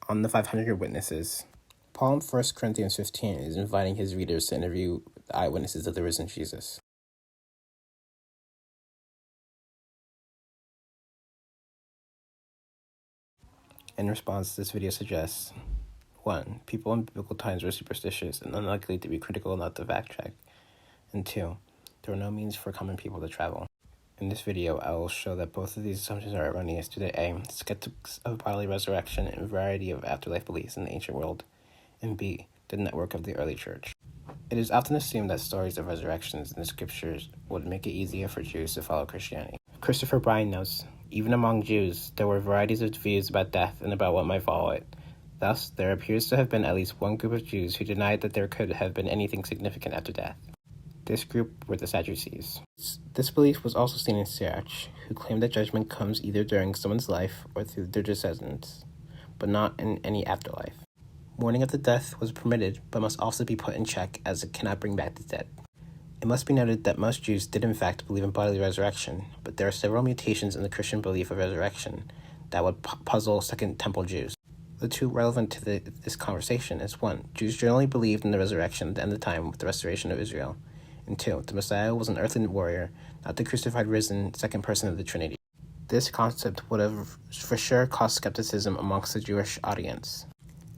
On the 500 witnesses, Paul in 1 Corinthians 15 is inviting his readers to interview the eyewitnesses of the risen Jesus. In response, this video suggests 1. People in biblical times were superstitious and unlikely to be critical enough to fact check, and 2. There were no means for common people to travel. In this video, I will show that both of these assumptions are erroneous due to A. Skeptics of bodily resurrection and a variety of afterlife beliefs in the ancient world, and B. The network of the early church. It is often assumed that stories of resurrections in the scriptures would make it easier for Jews to follow Christianity. Christopher Bryan notes, even among Jews, there were varieties of views about death and about what might follow it. Thus, there appears to have been at least one group of Jews who denied that there could have been anything significant after death. This group were the Sadducees. This belief was also seen in Sirach, who claimed that judgment comes either during someone's life or through their descendants, but not in any afterlife. Mourning of the death was permitted, but must also be put in check as it cannot bring back the dead. It must be noted that most Jews did in fact believe in bodily resurrection, but there are several mutations in the Christian belief of resurrection that would puzzle Second Temple Jews. The two relevant to this conversation is 1. Jews generally believed in the resurrection at the end of time with the restoration of Israel, and 2. The Messiah was an earthly warrior, not the crucified risen second person of the Trinity. This concept would have for sure caused skepticism amongst the Jewish audience.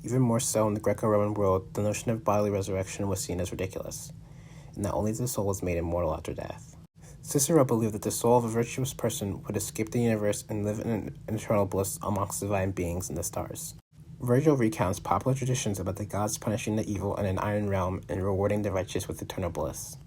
Even more so in the Greco-Roman world, the notion of bodily resurrection was seen as ridiculous, and that only the soul was made immortal after death. Cicero believed that the soul of a virtuous person would escape the universe and live in an eternal bliss amongst divine beings in the stars. Virgil recounts popular traditions about the gods punishing the evil in an iron realm and rewarding the righteous with eternal bliss.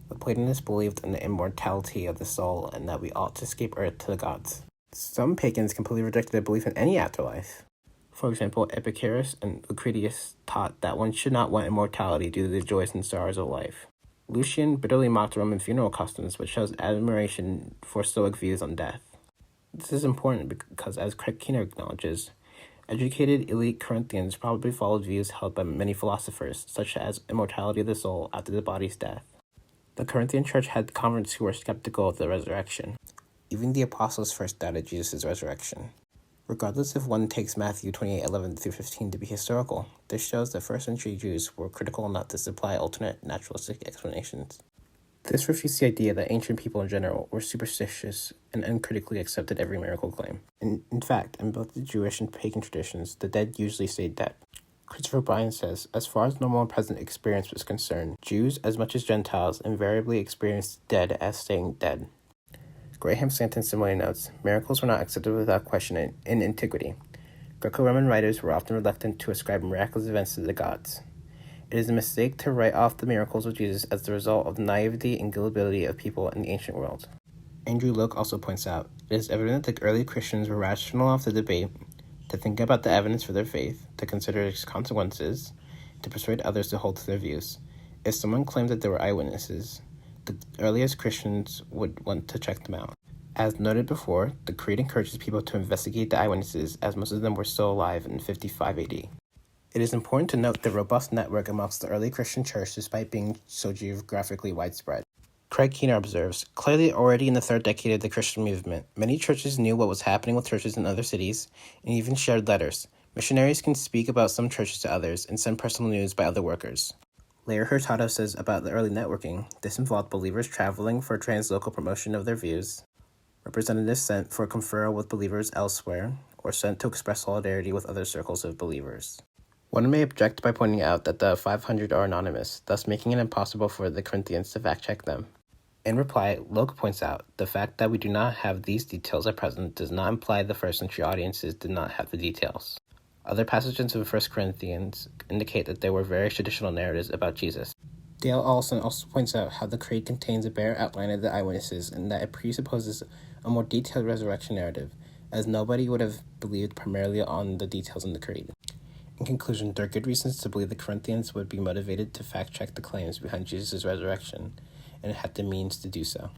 The Platonists believed in the immortality of the soul and that we ought to escape earth to the gods. Some pagans completely rejected their belief in any afterlife. For example, Epicurus and Lucretius taught that one should not want immortality due to the joys and sorrows of life. Lucian bitterly mocked Roman funeral customs, which shows admiration for Stoic views on death. This is important because, as Craig Keener acknowledges, educated elite Corinthians probably followed views held by many philosophers, such as immortality of the soul after the body's death. The Corinthian church had converts who were skeptical of the resurrection. Even the apostles first doubted Jesus' resurrection. Regardless if one takes Matthew 28:11-15 to be historical, this shows that first-century Jews were critical enough to supply alternate naturalistic explanations. This refutes the idea that ancient people in general were superstitious and uncritically accepted every miracle claim. In fact, in both the Jewish and pagan traditions, the dead usually stayed dead. Christopher Bryan says, as far as normal and present experience was concerned, Jews, as much as Gentiles, invariably experienced dead as staying dead. Graham Stanton similarly notes, miracles were not accepted without question in antiquity. Greco-Roman writers were often reluctant to ascribe miraculous events to the gods. It is a mistake to write off the miracles of Jesus as the result of the naivety and gullibility of people in the ancient world. Andrew Loke also points out, it is evident that the early Christians were rational enough to debate, to think about the evidence for their faith, to consider its consequences, to persuade others to hold to their views. If someone claimed that there were eyewitnesses, the earliest Christians would want to check them out. As noted before, the Creed encourages people to investigate the eyewitnesses, as most of them were still alive in 55 AD. It is important to note the robust network amongst the early Christian church despite being so geographically widespread. Craig Keener observes, clearly already in the 3rd decade of the Christian movement, many churches knew what was happening with churches in other cities and even shared letters. Missionaries can speak about some churches to others and send personal news by other workers. Lair Hurtado says about the early networking, this involved believers traveling for translocal promotion of their views, representatives sent for conferral with believers elsewhere, or sent to express solidarity with other circles of believers. One may object by pointing out that the 500 are anonymous, thus making it impossible for the Corinthians to fact-check them. In reply, Loke points out, the fact that we do not have these details at present does not imply the first-century audiences did not have the details. Other passages of 1 Corinthians indicate that there were various traditional narratives about Jesus. Dale Allison also points out how the Creed contains a bare outline of the eyewitnesses and that it presupposes a more detailed resurrection narrative, as nobody would have believed primarily on the details in the Creed. In conclusion, there are good reasons to believe the Corinthians would be motivated to fact-check the claims behind Jesus' resurrection, and had the means to do so.